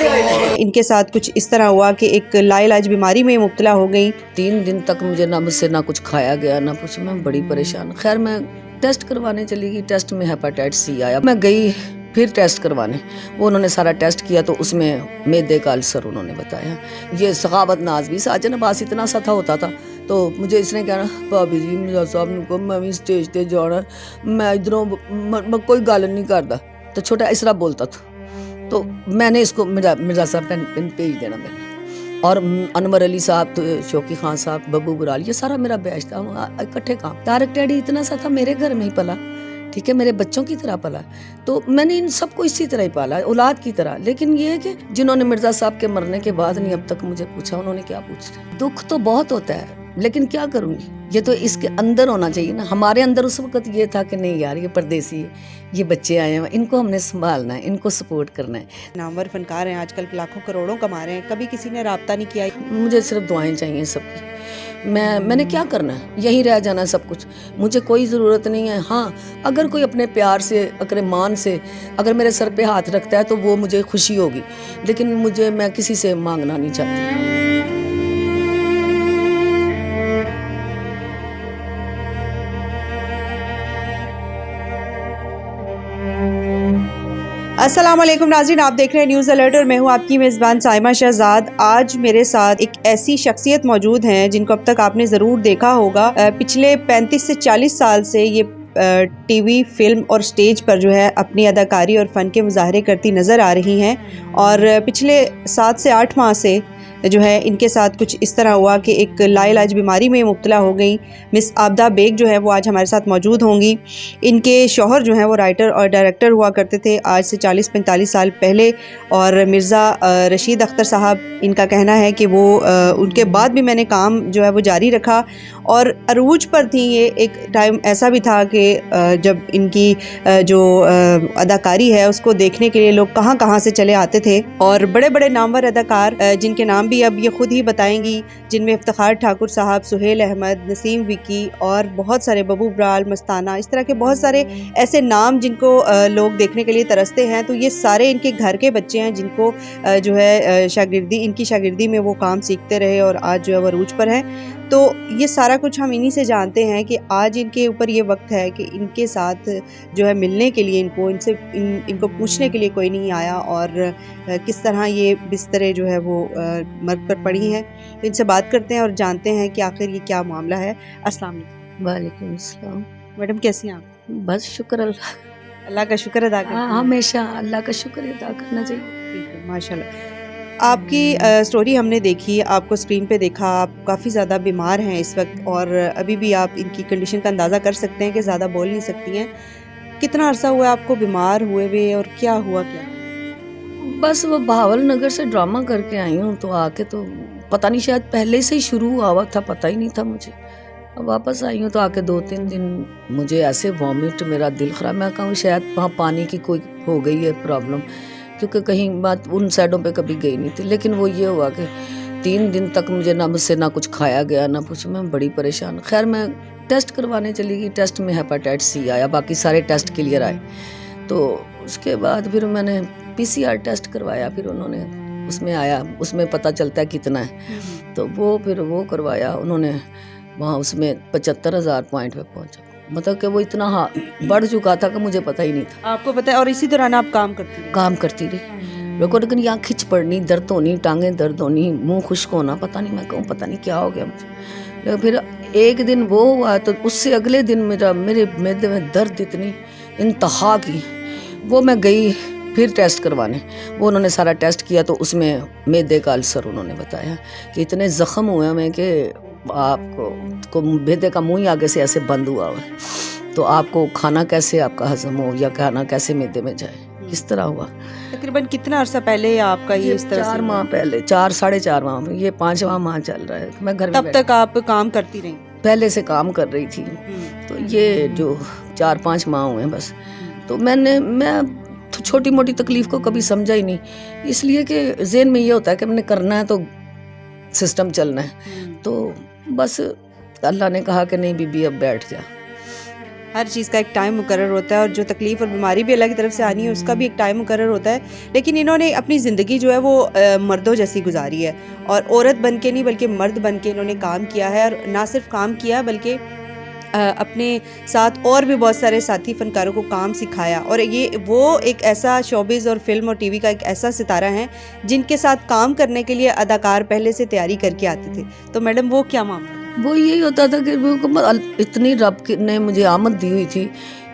इनके साथ कुछ इस तरह हुआ कि एक लाइलाज बीमारी में मुब्तला हो गई। 3 दिन तक मुझे ना मुझसे ना कुछ खाया गया ना कुछ, मैं बड़ी परेशान। खैर मैं टेस्ट करवाने चली गई, टेस्ट में हेपेटाइटिस सी आया। मैं गई फिर टेस्ट करवाने, वो उन्होंने सारा टेस्ट किया तो उसमें मैदे का अल्सर उन्होंने बताया। ये सखावत नाज भी साजन अब्बास इतना सा था होता था, तो मुझे इसने कहना भाभी जी मिर्जा साहब ने को मैं भी स्टेज पे जाना, मैं इधरों कोई गल नहीं करता, तो छोटा इसरा बोलता था। तो मैंने इसको मिर्जा साहब पेन भेज देना मैंने, और अनवर अली साहब, तो शौकी खान साहब, बब्बू बुराल, ये सारा मेरा बैच था, इकट्ठे काम। तारक डैडी इतना सा था, मेरे घर में ही पला, ठीक है, मेरे बच्चों की तरह पला, तो मैंने इन सबको इसी तरह ही पाला, औलाद की तरह। लेकिन ये है कि जिन्होंने मिर्जा साहब के मरने के बाद नहीं अब तक मुझे पूछा, उन्होंने क्या पूछा। दुख तो बहुत होता है, लेकिन क्या करूँगी, ये तो इसके अंदर होना चाहिए ना। हमारे अंदर उस वक्त ये था कि नहीं यार, ये परदेसी है, ये बच्चे आए हैं, इनको हमने संभालना है, इनको सपोर्ट करना है। नामवर फनकार हैं, आजकल लाखों करोड़ों कमा रहे हैं, कभी किसी ने राब्ता नहीं किया? मुझे सिर्फ दुआएं चाहिए सबकी। मैंने क्या करना है, यहीं रह जाना है सब कुछ, मुझे कोई ज़रूरत नहीं है। हाँ, अगर कोई अपने प्यार से, अपने मान से अगर मेरे सर पे हाथ रखता है तो वो मुझे खुशी होगी, लेकिन मैं किसी से मांगना नहीं चाहती। अस्सलाम वालेकुम नाज़रीन, आप देख रहे हैं न्यूज़ अलर्ट और मैं हूं आपकी मेज़बान साइमा शहजाद। आज मेरे साथ एक ऐसी शख्सियत मौजूद हैं जिनको अब तक आपने ज़रूर देखा होगा। पिछले 35 से 40 साल से ये टीवी, फिल्म और स्टेज पर जो है अपनी अदाकारी और फ़न के मुजाहरे करती नज़र आ रही हैं, और पिछले 7 से 8 माह से जो है इनके साथ कुछ इस तरह हुआ कि एक लाइलाज बीमारी में मुब्तला हो गई। मिस आबदा बेग जो है वो आज हमारे साथ मौजूद होंगी। इनके शौहर जो हैं वो राइटर और डायरेक्टर हुआ करते थे आज से 40-45 साल पहले, और मिर्ज़ा रशीद अख्तर साहब, इनका कहना है कि वो उनके बाद भी मैंने काम जो है वो जारी रखा, और अरूज पर थी। ये एक टाइम ऐसा भी था कि जब इनकी जो अदाकारी है उसको देखने के लिए लोग कहाँ कहाँ से चले आते थे, और बड़े बड़े नामवर अदाकार जिनके नाम भी अब ये खुद ही बताएंगी, जिनमें इफ्तिखार ठाकुर साहब, सुहेल अहमद, नसीम विकी और बहुत सारे, बब्बू बुराल, मस्ताना, इस तरह के बहुत सारे ऐसे नाम जिनको लोग देखने के लिए तरसते हैं। तो ये सारे इनके घर के बच्चे हैं जिनको जो है इनकी शागिर्दी में वो काम सीखते रहे और आज जो है वो अरूज पर हैं। तो ये सारा कुछ हम इन्हीं से जानते हैं कि आज इनके ऊपर ये वक्त है कि इनके साथ जो है मिलने के लिए इनको पूछने के लिए कोई नहीं आया, और किस तरह ये बिस्तरे जो है वो मर्ग पर पड़ी हैं। तो इनसे बात करते हैं और जानते हैं कि आखिर ये क्या मामला है। अस्सलाम वालेकुम। वालेकुम अस्सलाम। मैडम कैसी हैं आप? बस शुक्र अल्लाह। अल्लाह का शुक्र अदा करते हैं। हमेशा अल्लाह का शुक्र अदा करना चाहिए। बिल्कुल, माशाल्लाह। आपकी स्टोरी हमने देखी, आपको स्क्रीन पे देखा, आप काफ़ी ज़्यादा बीमार हैं इस वक्त, और अभी भी आप इनकी कंडीशन का अंदाज़ा कर सकते हैं कि ज़्यादा बोल नहीं सकती हैं। कितना अरसा हुआ आपको बीमार हुए हुए, और क्या हुआ क्या? बस वो भावल नगर से ड्रामा करके आई हूँ, तो आके तो पता नहीं, शायद पहले से ही शुरू हुआ था, पता ही नहीं था मुझे। अब वापस आई हूँ तो आके 2-3 दिन मुझे ऐसे वॉमिट, मेरा दिल ख़राब, मैं कहूँ शायद वहाँ पानी की कोई हो गई है प्रॉब्लम, क्योंकि कहीं बात उन साइडों पे कभी गई नहीं थी। लेकिन वो ये हुआ कि 3 दिन तक मुझसे ना कुछ खाया गया ना कुछ, मैं बड़ी परेशान। खैर मैं टेस्ट करवाने चली गई, टेस्ट में हेपेटाइटिस सी आया, बाकी सारे टेस्ट क्लियर आए। तो उसके बाद फिर मैंने PCR टेस्ट करवाया, फिर उन्होंने उसमें आया, उसमें पता चलता है कितना है, तो फिर वो करवाया उन्होंने, वहाँ उसमें 75,000 पॉइंट पे पहुँचा। मतलब कि वो इतना बढ़ चुका था कि मुझे पता ही नहीं था। आपको पता है, और इसी दौरान आप काम करती रही? लेकिन यहाँ खिंच पड़नी, दर्द होनी, टांगें दर्द होनी, मुंह खुश्क होना, पता नहीं, मैं कहूँ पता नहीं क्या हो गया मुझे। लेकिन फिर एक दिन वो हुआ तो उससे अगले दिन मेरे मैदे में दर्द इतनी इंतहा की, वो मैं गई फिर टेस्ट करवाने, वो उन्होंने सारा टेस्ट किया तो उसमें मैदे का अल्सर उन्होंने बताया कि इतने ज़ख्म हुए हमें कि आपको मैदे का मुँह ही आगे से ऐसे बंद हुआ है, तो आपको खाना कैसे आपका हजम हो, या खाना कैसे मैदे में जाए, इस तरह हुआ। तकरीबन कितना अरसा पहले आपका ये इस तरह? 4 माह पहले, 4-4.5 माह, ये 5वां माह चल रहा है। मैं घर में तब तक आप काम करती रही? पहले से काम कर रही थी, तो ये जो 4-5 माह हुए हैं बस। तो मैं छोटी मोटी तकलीफ़ को कभी समझा ही नहीं, इसलिए कि ज़हन में ये होता है कि मैंने करना है तो सिस्टम चलना है। तो बस अल्लाह ने कहा कि नहीं बीबी अब बैठ जा, ہر چیز کا ایک ٹائم مقرر ہوتا ہے، اور جو تکلیف اور بیماری بھی اللہ کی طرف سے آنی ہے اس کا بھی ایک ٹائم مقرر ہوتا ہے. لیکن انہوں نے اپنی زندگی جو ہے وہ مردوں جیسی گزاری ہے، اور عورت بن کے نہیں بلکہ مرد بن کے انہوں نے کام کیا ہے. اور نہ صرف کام کیا بلکہ اپنے ساتھ اور بھی بہت سارے ساتھی فنکاروں کو کام سکھایا. اور یہ وہ ایک ایسا شوبز اور فلم اور ٹی وی کا ایک ایسا ستارہ ہیں جن کے ساتھ کام کرنے کے لیے اداکار پہلے سے تیاری کر کے آتے تھے. تو میڈم وہ کیا معاملہ؟ وہ یہی ہوتا تھا کہ اتنی رب نے مجھے آمد دی ہوئی تھی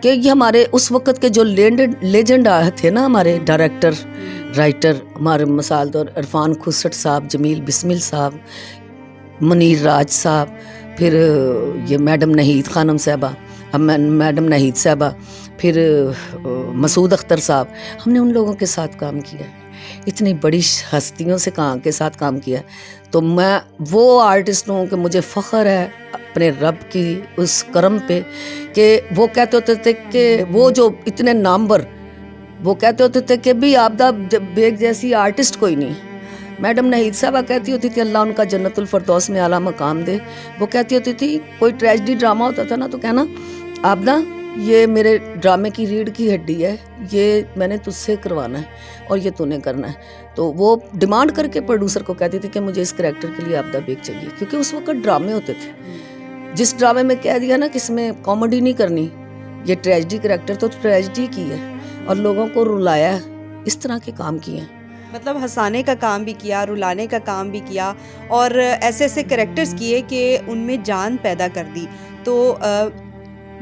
کہ یہ ہمارے اس وقت کے جو لیجنڈ تھے نا، ہمارے ڈائریکٹر رائٹر، ہمارے مثال طور عرفان کھسٹ صاحب، جمیل بسمل صاحب، منیر راج صاحب، پھر یہ میڈم نہید خانم صاحبہ، میڈم نہید صاحبہ، پھر مسعود اختر صاحب. ہم نے ان لوگوں کے ساتھ کام کیا ہے، اتنی بڑی ہستیوں سے کے ساتھ کام کیا ہے. تو میں وہ آرٹسٹ ہوں کہ مجھے فخر ہے اپنے رب کی اس کرم پہ کہ وہ کہتے ہوتے تھے کہ وہ جو اتنے نامور، وہ کہتے ہوتے تھے کہ بھی عابدہ بیگ جیسی آرٹسٹ کوئی نہیں. میڈم نہید صاحبہ کہتی ہوتی تھی اللہ ان کا جنت الفردوس میں اعلیٰ مقام دے، وہ کہتی ہوتی تھی کوئی ٹریجڈی ڈرامہ ہوتا تھا نا تو کہنا عابدہ یہ میرے ڈرامے کی ریڑھ کی ہڈی ہے، یہ میں نے تجھ سے کروانا ہے اور یہ تو نے کرنا ہے. تو وہ ڈیمانڈ کر کے پروڈیوسر کو کہتی تھی کہ مجھے اس کریکٹر کے لیے عابدہ بیگ چاہیے، کیونکہ اس وقت ڈرامے ہوتے تھے. جس ڈرامے میں کہہ دیا نا کہ اس میں کامیڈی نہیں کرنی، یہ ٹریجڈی کریکٹر تو ٹریجڈی کی ہے اور لوگوں کو رلایا ہے. اس طرح کے کام کیے ہیں، مطلب ہنسانے کا کام بھی کیا، رلانے کا کام بھی کیا، اور ایسے ایسے کریکٹرز کیے کہ ان میں جان پیدا کر دی. تو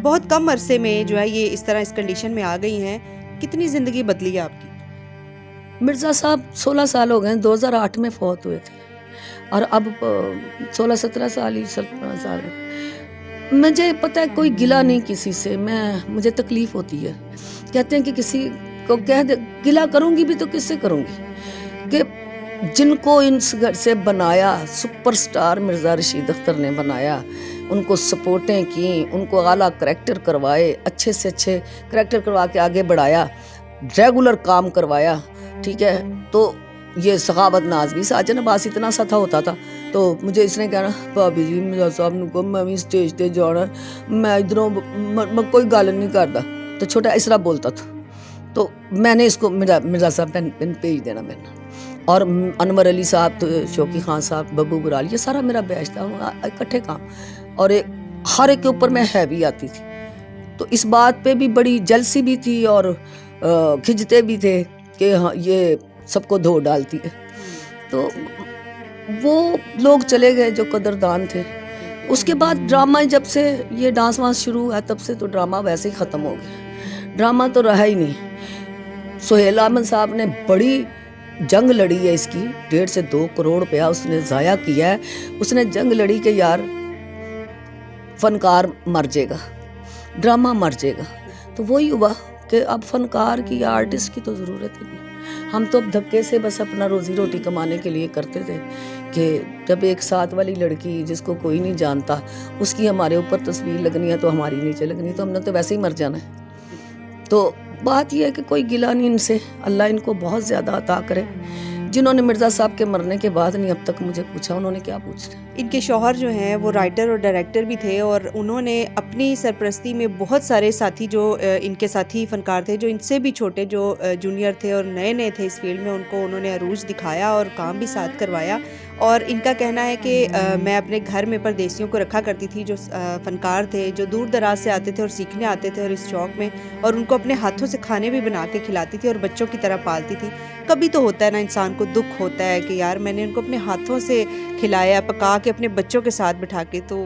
بہت کم عرصے میں جو ہے یہ اس طرح اس کنڈیشن میں آ گئی ہیں. کتنی زندگی بدلی ہے آپ کی؟ مرزا صاحب 16 سال ہو گئے، 2008 میں فوت ہوئے تھے اور اب 16-17 سال ہی 17 سال ہے. مجھے پتہ ہے کوئی گلہ نہیں کسی سے، مجھے تکلیف ہوتی ہے. کہتے ہیں کہ کسی کو کہہ دے گلہ کروں گی بھی تو کس سے کروں گی، کہ جن کو ان گھر سے بنایا، سپر سٹار مرزا رشید اختر نے بنایا، ان کو سپورٹیں کیں، ان کو اعلیٰ کریکٹر کروائے، اچھے سے اچھے کریکٹر کروا کے آگے بڑھایا، ریگولر کام کروایا. ٹھیک ہے، تو یہ سخاوت ناز بھی ساجن عباس اتنا سا تھا ہوتا تھا تو مجھے اس نے کہنا بھابی جی مرزا صاحب نے کہا میں بھی اسٹیج تے جانا، میں ادھروں میں کوئی گل نہیں کرتا. تو چھوٹا اس طرح بولتا تھا. تو میں نے اس کو مرزا صاحب پین بھیج دینا میں نے، اور انور علی صاحب، شوقی خان صاحب، ببو برال، یہ سارا میرا بیچ تھا، اکٹھے کام. اور ہر ایک کے اوپر میں ہیوی آتی تھی. تو اس بات پہ بھی بڑی جلسی بھی تھی اور کھجتے بھی تھے کہ ہاں یہ سب کو دھو ڈالتی ہے. تو وہ لوگ چلے گئے جو قدردان تھے. اس کے بعد ڈرامہ جب سے یہ ڈانس وانس شروع ہوا تب سے تو ڈرامہ ویسے ہی ختم ہو گیا، ڈرامہ تو رہا ہی نہیں. سہیل احمد صاحب نے بڑی جنگ لڑی ہے اس کی، 1.5 سے 2 کروڑ روپیہ اس نے ضائع کیا ہے. اس نے جنگ لڑی کہ یار فنکار مر جائے گا، ڈرامہ مر جائے گا. تو وہی ہوا کہ اب فنکار کی یا آرٹسٹ کی تو ضرورت ہی نہیں. ہم تو اب دھکے سے بس اپنا روزی روٹی کمانے کے لیے کرتے تھے کہ جب ایک ساتھ والی لڑکی جس کو کوئی نہیں جانتا اس کی ہمارے اوپر تصویر لگنی ہے تو ہماری نیچے لگنی، تو ہم نے تو ویسے ہی مر جانا ہے. تو بات یہ ہے کہ کوئی گلہ نہیں ان سے، اللہ ان کو بہت زیادہ عطا کرے. جنہوں نے مرزا صاحب کے مرنے کے بعد نہیں اب تک مجھے پوچھا، انہوں نے کیا پوچھنا. ان کے شوہر جو ہیں وہ رائٹر اور ڈائریکٹر بھی تھے، اور انہوں نے اپنی سرپرستی میں بہت سارے ساتھی جو ان کے ساتھی فنکار تھے جو ان سے بھی چھوٹے، جو جونیئر تھے اور نئے نئے تھے اس فیلڈ میں، ان کو انہوں نے عروج دکھایا اور کام بھی ساتھ کروایا. اور ان کا کہنا ہے کہ میں اپنے گھر میں پردیسیوں کو رکھا کرتی تھی جو فنکار تھے، جو دور دراز سے آتے تھے اور سیکھنے آتے تھے اور اس شوق میں، اور ان کو اپنے ہاتھوں سے کھانے بھی بنا کے کھلاتی تھی اور بچوں کی طرح پالتی تھی. کبھی تو ہوتا ہے نا انسان کو دکھ ہوتا ہے کہ یار میں نے ان کو اپنے ہاتھوں سے کھلایا، پکا کے اپنے بچوں کے ساتھ بٹھا کے، تو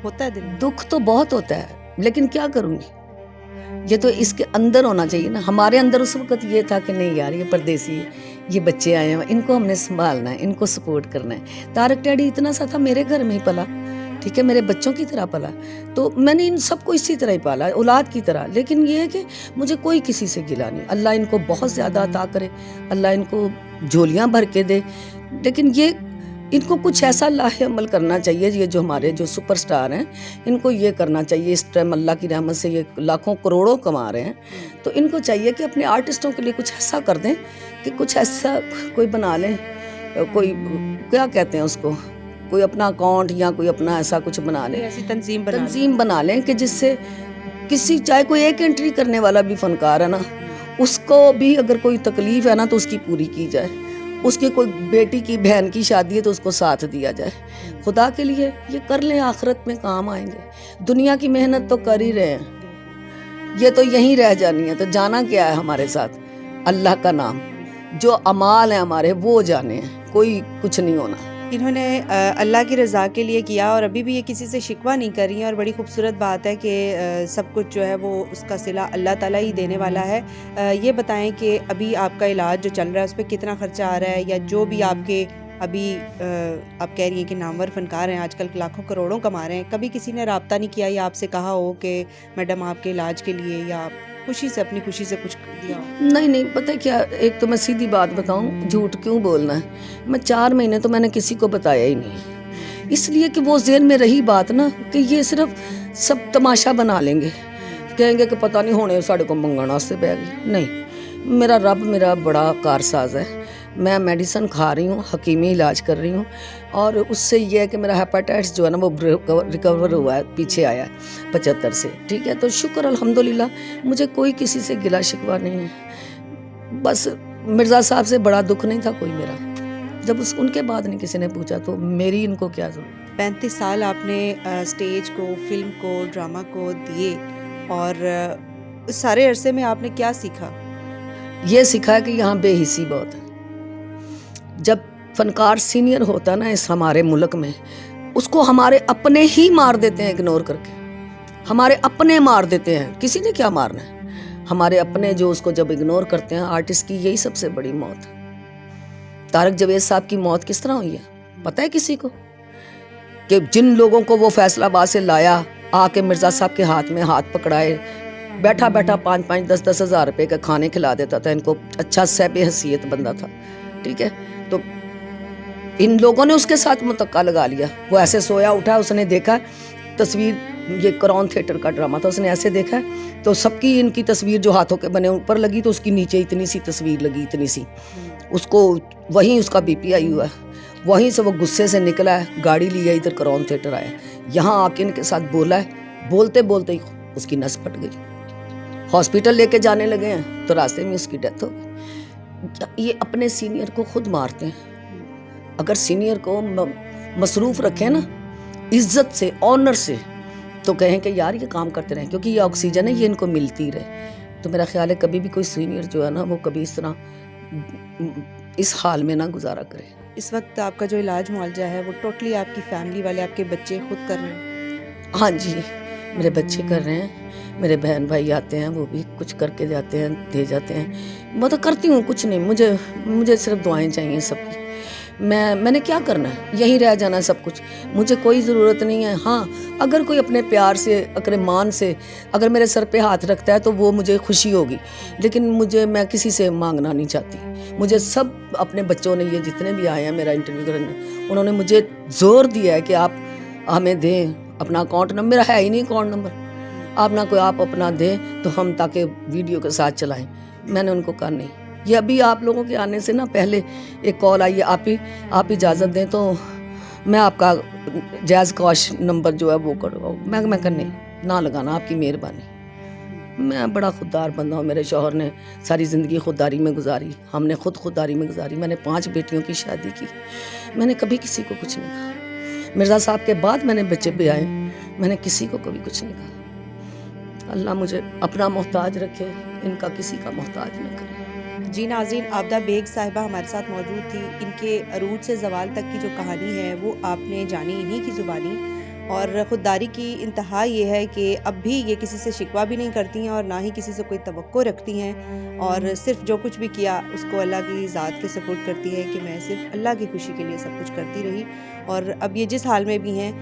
ہوتا ہے دل میں. دکھ تو بہت ہوتا ہے لیکن کیا کروں گی، یہ تو اس کے اندر ہونا چاہیے نا. ہمارے اندر اس وقت یہ تھا کہ نہیں یار یہ پردیسی ہے، یہ بچے آئے ہیں، ان کو ہم نے سنبھالنا ہے، ان کو سپورٹ کرنا ہے. طارق ڈیڈی اتنا سا تھا میرے گھر میں ہی پلا، ٹھیک ہے، میرے بچوں کی طرح پلا، تو میں نے ان سب کو اسی طرح ہی پالا، اولاد کی طرح. لیکن یہ ہے کہ مجھے کوئی کسی سے گلا نہیں. اللہ ان کو بہت زیادہ عطا کرے، اللہ ان کو جھولیاں بھر کے دے. لیکن یہ ان کو کچھ ایسا لاہ عمل کرنا چاہیے، یہ جو ہمارے جو سپر سٹار ہیں ان کو یہ کرنا چاہیے. اس ٹائم اللہ کی رحمت سے یہ لاکھوں کروڑوں کما رہے ہیں، تو ان کو چاہیے کہ اپنے آرٹسٹوں کے لیے کچھ ایسا کر دیں کہ کچھ ایسا کوئی بنا لیں، کوئی کیا کہتے ہیں اس کو، کوئی اپنا اکاؤنٹ یا کوئی اپنا ایسا کچھ بنا لیں، ایسی تنظیم بنا لیں کہ جس سے किसी चाहे कोई एक एंट्री करने वाला भी फनकार है ना, उसको भी अगर कोई तकलीफ है ना तो उसकी पूरी की जाए, उसकी कोई बेटी की बहन की शादी है तो उसको साथ दिया जाए। खुदा के लिए ये कर लें, आखिरत में काम आएंगे। दुनिया की मेहनत तो कर ही रहे हैं, ये तो यहीं रह जानी है, तो जाना क्या है हमारे साथ? अल्लाह का नाम, जो अमाल है हमारे वो जाने हैं, कोई कुछ नहीं होना। इन्होंने अल्लाह की रज़ा के लिए किया और अभी भी ये किसी से शिकवा नहीं कर रही हैं, और बड़ी खूबसूरत बात है कि सब कुछ जो है वो उसका सिला अल्लाह ताला ही देने वाला है। ये बताएं कि अभी आपका इलाज जो चल रहा है उस पर कितना खर्चा आ रहा है, या जो भी आपके अभी आप कह रही हैं कि नामवर फनकार हैं, आजकल लाखों करोड़ों कमा रहे हैं, कभी किसी ने राब्ता नहीं किया या आपसे कहा हो कि मैडम आपके इलाज के लिए, या खुशी से अपनी खुशी से कुछ दिया हो? नहीं, पता है क्या, एक तो मैं सीधी बात बताऊं, झूठ क्यों बोलना है। मैं 4 महीने तो मैंने किसी को बताया ही नहीं, इसलिए कि वो ज़हन में रही बात ना कि ये सिर्फ सब तमाशा बना लेंगे, कहेंगे कि पता नहीं होने साढ़े को मंगण वास्ते पै गई। नहीं, मेरा रब मेरा बड़ा कारसाज है, मैं मेडिसिन खा रही हूँ, हकीमी इलाज कर रही हूँ, और उससे ये है कि मेरा हेपेटाइटिस जो है ना वो रिकवर हुआ है, पीछे आया है 75 से, ठीक है। तो शुक्र अल्हम्दुलिल्लाह, मुझे कोई किसी से गिला शिकवा नहीं है। बस मिर्ज़ा साहब से बड़ा दुख नहीं था कोई मेरा, जब उनके बाद नहीं किसी ने पूछा तो मेरी इनको क्या जरूरत। 35 साल आपने स्टेज को, फिल्म को, ड्रामा को दिए, और उस सारे अरसे में आपने क्या सीखा? ये सीखा है कि यहाँ बेहिसी बहुत है। जब फनकार सीनियर होता है ना इस हमारे मुल्क में, उसको हमारे अपने ही मार देते हैं इग्नोर करके, हमारे अपने मार देते हैं। किसी ने क्या मारना है, हमारे अपने जो उसको जब इग्नोर करते हैं। आर्टिस्ट की यही सबसे बड़ी मौत है। तारक जावेद साहब की मौत किस तरह हुई है पता है किसी को? कि जिन लोगों को वो फैसलाबाद से लाया, आके मिर्ज़ा साहब के हाथ में हाथ पकड़ाए, बैठा बैठा 5-5, 10-10 हज़ार रुपये का खाने खिला देता था इनको। अच्छा सैब हैसियत बंदा था, ठीक है। तो इन लोगों ने उसके साथ मुतक्का लगा लिया। वो ऐसे सोया उठा, उसने देखा तस्वीर, ये क्राउन थिएटर का ड्रामा था, उसने ऐसे देखा तो सबकी इनकी तस्वीर जो हाथों के बने ऊपर लगी, तो उसकी नीचे इतनी सी तस्वीर लगी, इतनी सी। उसको वहीं उसका बीपीआई हुआ, वहीं से वो गुस्से से निकला है, गाड़ी लिया, इधर क्राउन थिएटर आया, यहाँ आके इनके साथ बोला है, बोलते बोलते ही उसकी नस फट गई। हॉस्पिटल लेके जाने लगे हैं तो रास्ते में उसकी डेथ हो गई। ये अपने सीनियर को खुद मारते हैं। अगर सीनियर को मसरूफ रखें ना इज्जत से, ऑनर से, तो कहें कि यार ये काम करते रहें, क्योंकि ये ऑक्सीजन है, ये इनको मिलती रहे। तो मेरा ख्याल है कभी भी कोई सीनियर जो है ना वो कभी इस तरह इस हाल में ना गुजारा करे। इस वक्त आपका जो इलाज मुआवजा है वो टोटली आपकी फैमिली वाले, आपके बच्चे खुद कर रहे हैं? हाँ जी, मेरे बच्चे कर रहे हैं, मेरे बहन भाई आते हैं, वो भी कुछ करके जाते हैं, दे जाते हैं। मैं तो करती हूँ कुछ नहीं, मुझे सिर्फ दुआएं चाहिए सबकी। मैंने क्या करना है, यहीं रह जाना है सब कुछ, मुझे कोई ज़रूरत नहीं है। हाँ, अगर कोई अपने प्यार से, अपने मान से अगर मेरे सर पे हाथ रखता है तो वो मुझे खुशी होगी, लेकिन मैं किसी से मांगना नहीं चाहती। मुझे सब अपने बच्चों ने, ये जितने भी आए हैं मेरा इंटरव्यू करने, उन्होंने मुझे ज़ोर दिया है कि आप हमें दें अपना अकाउंट नंबर। मेरा है ही नहीं अकाउंट नंबर, आप अपना दें तो हम ताकि वीडियो के साथ चलाएं। मैंने उनको कहा नहीं, ये अभी आप लोगों के आने से ना पहले एक कॉल आई है, आप इजाज़त दें तो मैं आपका जायज़ कॉश नंबर जो है वो करवाऊँ। मैं करने ना लगाना, आपकी मेहरबानी। मैं बड़ा खुददार बंदा हूँ, मेरे शौहर ने सारी ज़िंदगी खुददारी में गुजारी, हमने खुद खुददारी में गुजारी। मैंने 5 बेटियों की शादी की, मैंने कभी किसी को कुछ नहीं कहा। मिर्ज़ा साहब के बाद मैंने बच्चे भी आए, मैंने किसी को कभी कुछ नहीं कहा। अल्लाह मुझे अपना मोहताज रखे, इनका किसी का मोहताज न करे। जी नाज़रीन, आबदा बेग साहिबा हमारे साथ मौजूद थी। इनके अरूज से ज़वाल तक की जो कहानी है वो आपने जानी इन्हीं की ज़ुबानी, और ख़ुददारी की इंतहा ये है कि अब भी ये किसी से शिकवा भी नहीं करती हैं और ना ही किसी से कोई तवक्को रखती हैं, और सिर्फ जो कुछ भी किया उसको अल्लाह की ज़ात के सपोर्ट करती है कि मैं सिर्फ अल्लाह की खुशी के लिए सब कुछ करती रही। और अब ये जिस हाल में भी हैं,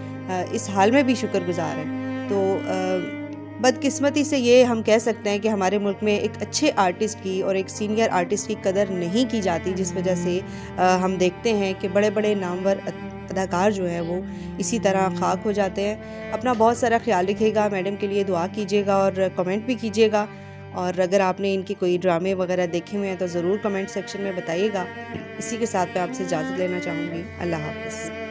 इस हाल में भी शुक्रगुजार हैं। तो बदकिस्मती से ये हम कह सकते हैं कि हमारे मुल्क में एक अच्छे आर्टिस्ट की और एक सीनियर आर्टिस्ट की कदर नहीं की जाती, जिस वजह से हम देखते हैं कि बड़े बड़े नामवर अदाकार जो हैं वो इसी तरह खाक हो जाते हैं। अपना बहुत सारा ख्याल रखिएगा, मैडम के लिए दुआ कीजिएगा और कमेंट भी कीजिएगा। और अगर आपने इनकी कोई ड्रामे वगैरह देखे हुए हैं तो ज़रूर कमेंट सेक्शन में बताइएगा। इसी के साथ मैं आपसे इजाज़त लेना चाहूँगी। अल्लाह हाफ़िज़।